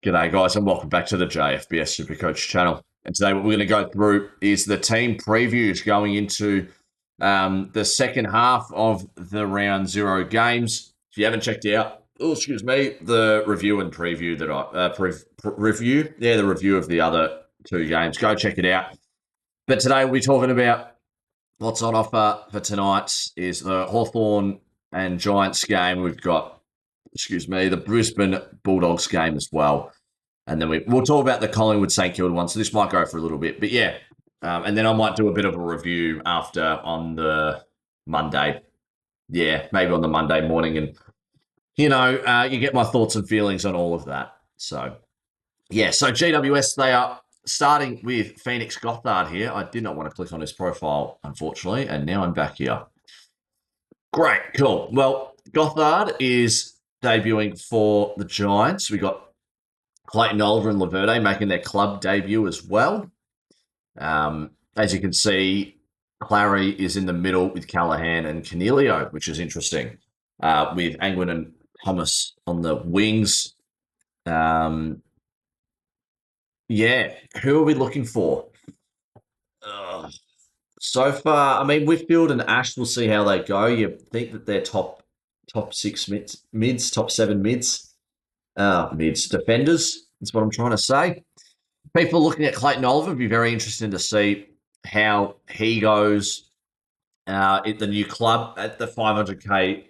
G'day, guys, and welcome back to the JFBS SuperCoach channel. And today, what we're going to go through is the team previews going into the second half of the round zero games. If you haven't checked out, the review and preview that the review of the other two games, go check it out. But today, we'll be talking about what's on offer for tonight is the Hawthorn and Giants game. We've got, the Brisbane Bulldogs game as well. And then we'll talk about the Collingwood St Kilda one. So this might go for a little bit. But yeah, and then I might do a bit of a review after on the Monday. Yeah, maybe on the Monday morning. And, you get my thoughts and feelings on all of that. So, yeah, so GWS, they are starting with Phoenix Gothard here. I did not want to click on his profile, unfortunately. And now I'm back here. Great, cool. Well, Gothard is debuting for the Giants. We got Clayton Oliver and Laverde making their club debut as well. As you can see, Clary is in the middle with Callahan and Canelio, which is interesting, with Angwin and Thomas on the wings. Yeah, who are we looking for? So far, I mean, Whitfield and Ash, we'll see how they go. You think that they're top six mids, top seven mids defenders. That's what I'm trying to say. People looking at Clayton Oliver would be very interested to see how he goes at the new club at the 500K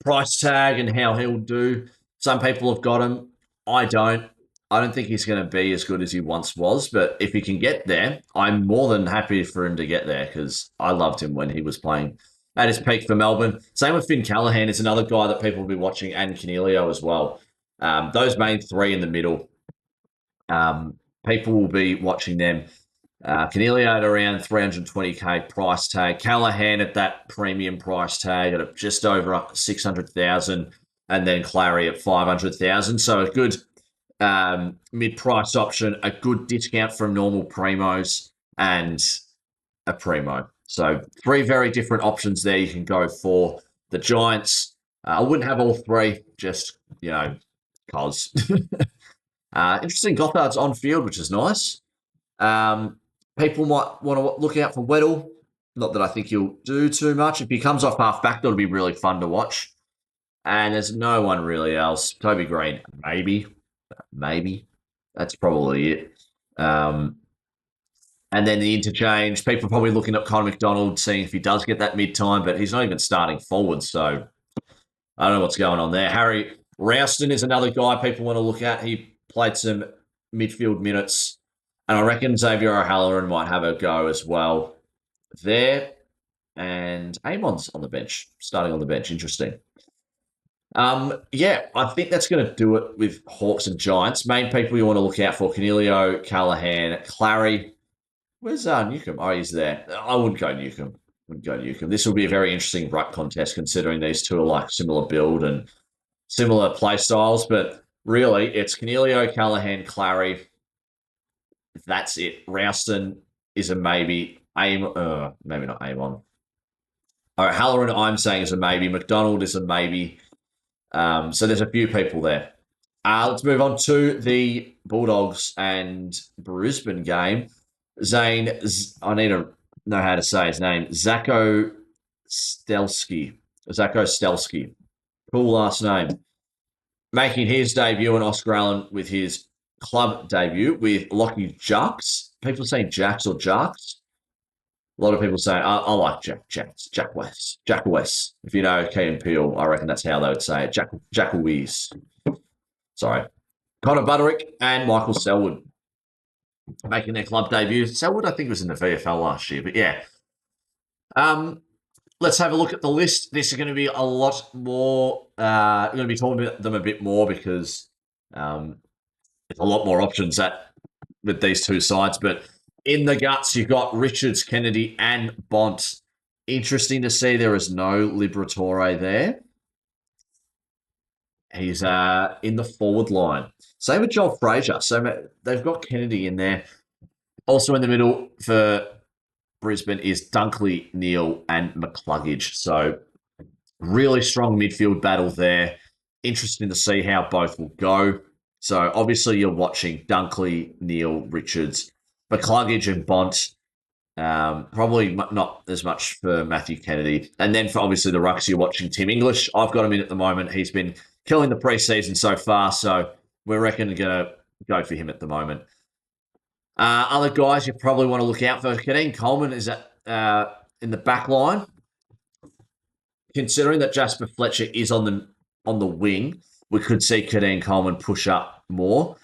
price tag and how he'll do. Some people have got him. I don't. I don't think he's going to be as good as he once was, but if he can get there, I'm more than happy for him to get there because I loved him when he was playing at his peak for Melbourne. Same with Finn Callahan is another guy that people will be watching, and Canelio as well. Those main three in the middle, people will be watching them. Canelio at around 320K price tag. Callahan at that premium price tag at just over 600,000, and then Clary at 500,000. So a good mid-price option, a good discount from normal primos, and a primo. So three very different options there you can go for. The Giants, I wouldn't have all three, just, cause. Interesting, Gothard's on field, which is nice. People might want to look out for Weddle. Not that I think he'll do too much. If he comes off half back, that'll be really fun to watch. And there's no one really else. Toby Green, maybe. That's probably it. And then the interchange, people are probably looking at Connor McDonald, seeing if he does get that mid-time, but he's not even starting forward, so I don't know what's going on there. Harry Rouston is another guy people want to look at. He played some midfield minutes, and I reckon Xavier O'Halloran might have a go as well there. And Amon's on the bench, starting on the bench. Interesting. Yeah, I think that's going to do it with Hawks and Giants. Main people you want to look out for: Canelio, Callahan, Clary. Where's Newcomb? Oh, he's there. I wouldn't go Newcomb. This will be a very interesting ruck contest, considering these two are like similar build and similar play styles. But really, it's Canelio, Callahan, Clary. That's it. Rouston is a maybe. Maybe not Amon. All right, Halloran, I'm saying, is a maybe. McDonald is a maybe. So there's a few people there. Let's move on to the Bulldogs and Brisbane game. Zane, I need to know how to say his name. Zako Stelsky. Cool last name. Making his debut in Oscar Allen with his club debut with Lockie Jacks. People saying Jacks or Jarks. A lot of people say, I like Jack West. If you know Key and Peel, I reckon that's how they would say it. Jack Weiss. Sorry. Connor Butterick and Michael Selwood making their club debut. Selwood, I think, was in the VFL last year, but yeah. Let's have a look at the list. This is going to be a lot more. We're going to be talking about them a bit more because there's a lot more options with these two sides. But in the guts, you've got Richards, Kennedy, and Bont. Interesting to see there is no Liberatore there. He's in the forward line. Same with Joel Frazier. So they've got Kennedy in there. Also in the middle for Brisbane is Dunkley, Neal, and McCluggage. So really strong midfield battle there. Interesting to see how both will go. So obviously you're watching Dunkley, Neal, Richards, McCluggage and Bont. Probably not as much for Matthew Kennedy. And then for obviously the rucks, you're watching Tim English. I've got him in at the moment. He's been killing the preseason so far, so we're going to go for him at the moment. Other guys you probably want to look out for. Kadeem Coleman is in the back line. Considering that Jasper Fletcher is on the wing, we could see Kadeem Coleman push up more.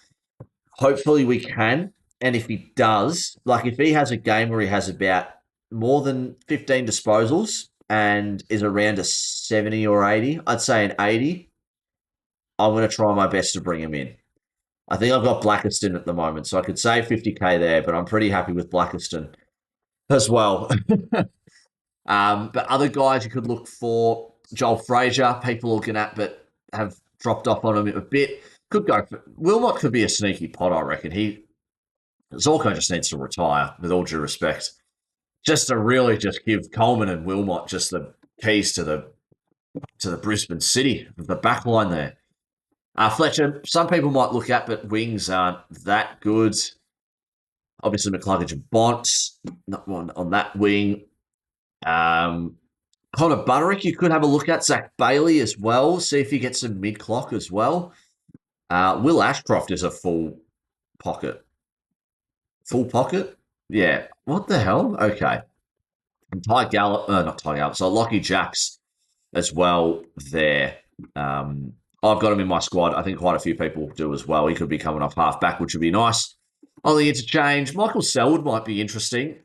Hopefully we can. And if he does, like if he has a game where he has about more than 15 disposals and is around a 70 or 80, I'd say an 80, I'm going to try my best to bring him in. I think I've got Blackiston at the moment, so I could say 50K there, but I'm pretty happy with Blackiston as well. But other guys you could look for, Joel Frazier, people looking at, but have dropped off on him a bit. Could go for Wilmot. Could be a sneaky pot, I reckon. Zorko just needs to retire, with all due respect, just to really just give Coleman and Wilmot just the keys to the Brisbane City, the back line there. Fletcher, some people might look at, but wings aren't that good. Obviously, McCluggage and Bont on that wing. Connor Butterick, you could have a look at. Zach Bailey as well. See if he gets some mid-clock as well. Will Ashcroft is a full pocket. Full pocket? Yeah. What the hell? Okay. And Ty Gallup, not Ty Gallup, so Lockie Jacks as well there. I've got him in my squad. I think quite a few people do as well. He could be coming off half back, which would be nice. On the interchange, Michael Selwood might be interesting.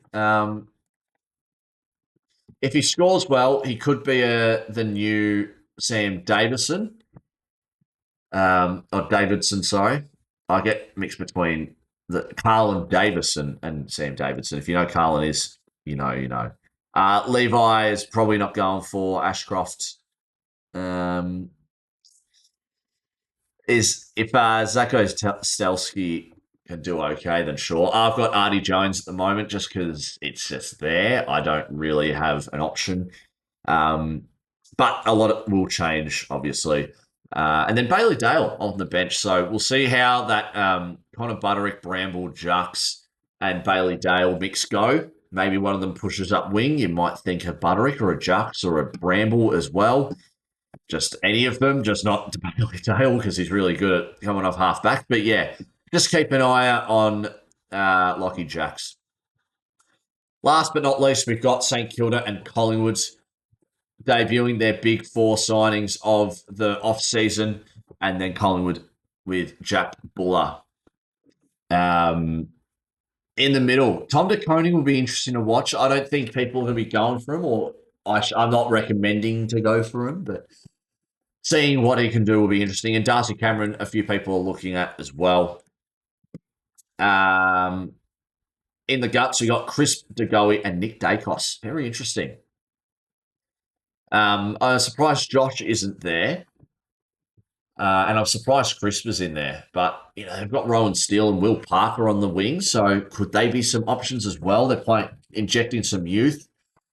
If he scores well, he could be the new Sam Davison. Or Davidson, sorry. I get mixed between Carlin Davison and Sam Davidson. If you know Carlin is, you know. Levi is probably not going for Ashcroft. If Zako Stelsky can do okay, then sure. I've got Artie Jones at the moment just because it's just there. I don't really have an option. But a lot will change, obviously. And then Bailey Dale on the bench. So we'll see how that Connor Butterick, Bramble, Jux, and Bailey Dale mix go. Maybe one of them pushes up wing. You might think a Butterick or a Jux or a Bramble as well. Just any of them, just not Bailey Dale because he's really good at coming off half back. But yeah, just keep an eye out on Lockie Jacks. Last but not least, we've got St Kilda and Collingwood debuting their big four signings of the off-season, and then Collingwood with Jap Buller. In the middle, Tom De Koning will be interesting to watch. I don't think people are going to be going for him, or I'm not recommending to go for him, but seeing what he can do will be interesting. And Darcy Cameron, a few people are looking at as well. In the guts, we got Chris DeGoey and Nick Dacos. Very interesting. I'm surprised Josh isn't there. And I'm surprised Chris was in there. But, they've got Rowan Steele and Will Parker on the wing. So could they be some options as well? They're injecting some youth.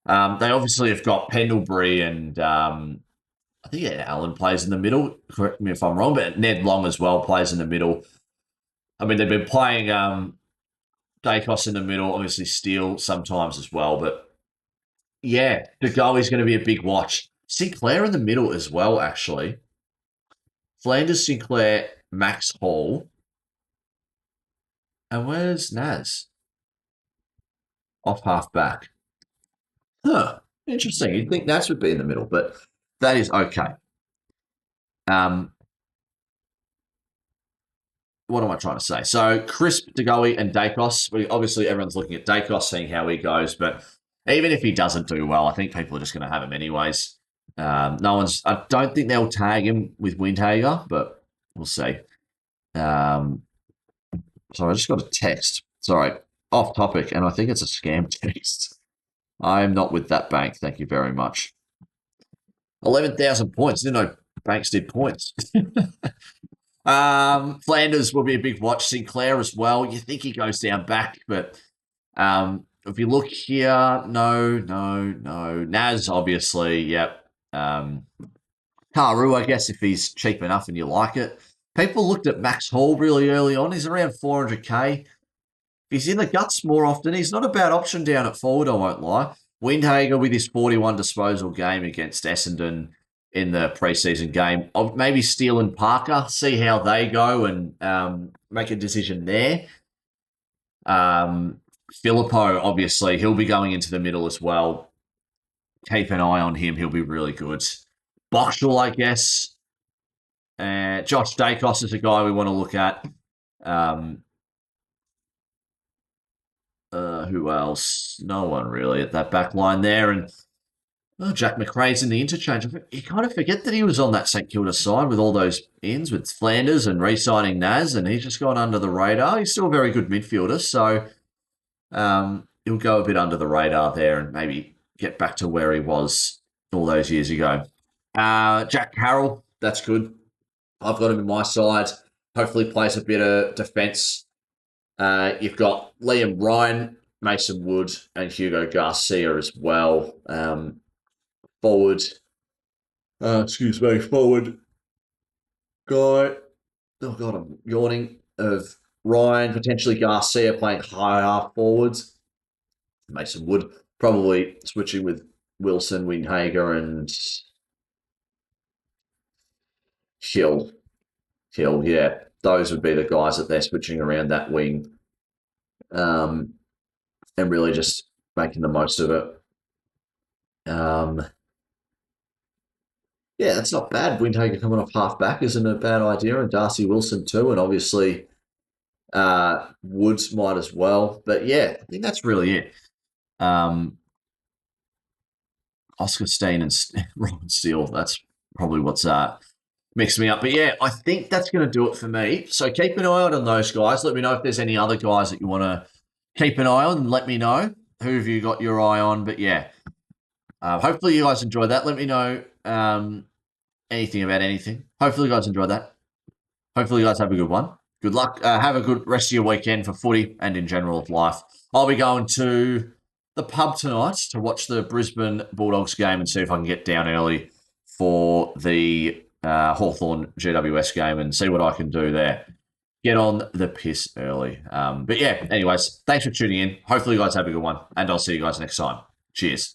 They obviously have got Pendlebury and I think Allen plays in the middle. Correct me if I'm wrong. But Ned Long as well plays in the middle. I mean, they've been playing Dacos in the middle. Obviously Steele sometimes as well. But, yeah, DeGoey's going to be a big watch. Sinclair in the middle as well, actually. Flanders, Sinclair, Max Hall. And where's Naz? Off half back. Huh. Interesting. You'd think Naz would be in the middle, but that is okay. What am I trying to say? So, Crisp, DeGoey, and Dacos. Obviously, everyone's looking at Dacos, seeing how he goes. But even if he doesn't do well, I think people are just going to have him anyways. I don't think they'll tag him with Windhager, but we'll see. Sorry, I just got a text. Sorry, off topic, and I think it's a scam text. I am not with that bank. Thank you very much. 11,000 points. Didn't know banks did points. Flanders will be a big watch. Sinclair as well. You think he goes down back, but if you look here, no. Naz, obviously, yep. Karu, I guess, if he's cheap enough and you like it. People looked at Max Hall really early on. He's around 400k. He's in the guts more often. He's not a bad option down at forward, I won't lie. Windhager with his 41 disposal game against Essendon in the preseason game. I'll maybe Steele and Parker, see how they go and make a decision there. Filippo, obviously, he'll be going into the middle as well. Keep an eye on him. He'll be really good. Boxall, I guess. Josh Dacos is a guy we want to look at. Who else? No one really at that back line there. And Jack McRae's in the interchange. You kind of forget that he was on that St Kilda side with all those ins with Flanders and re-signing Naz, and he's just gone under the radar. He's still a very good midfielder, so he'll go a bit under the radar there and maybe get back to where he was all those years ago. Jack Carroll, that's good. I've got him in my side. Hopefully plays a bit of defence. You've got Liam Ryan, Mason Wood, and Hugo Garcia as well. Forward guy. Oh, God, I'm yawning. Of Ryan, potentially Garcia playing high half forwards. Mason Wood probably switching with Wilson, Windhager, and Hill. Yeah. Those would be the guys that they're switching around that wing. And really just making the most of it. Yeah, that's not bad. Windhager coming off half back isn't a bad idea, and Darcy Wilson too, and obviously Woods might as well. But yeah, I think that's really it. Oscar Steen and Robin Steele, that's probably what's mixed me up. But yeah, I think that's going to do it for me. So keep an eye out on those guys. Let me know if there's any other guys that you want to keep an eye on, and let me know who have you got your eye on. But yeah, hopefully you guys enjoyed that. Let me know anything about anything. Hopefully you guys enjoyed that. Hopefully you guys have a good one. Good luck. Have a good rest of your weekend for footy and in general of life. I'll be going to the pub tonight to watch the Brisbane Bulldogs game and see if I can get down early for the Hawthorn GWS game and see what I can do there. Get on the piss early. But yeah, anyways, thanks for tuning in. Hopefully you guys have a good one, and I'll see you guys next time. Cheers.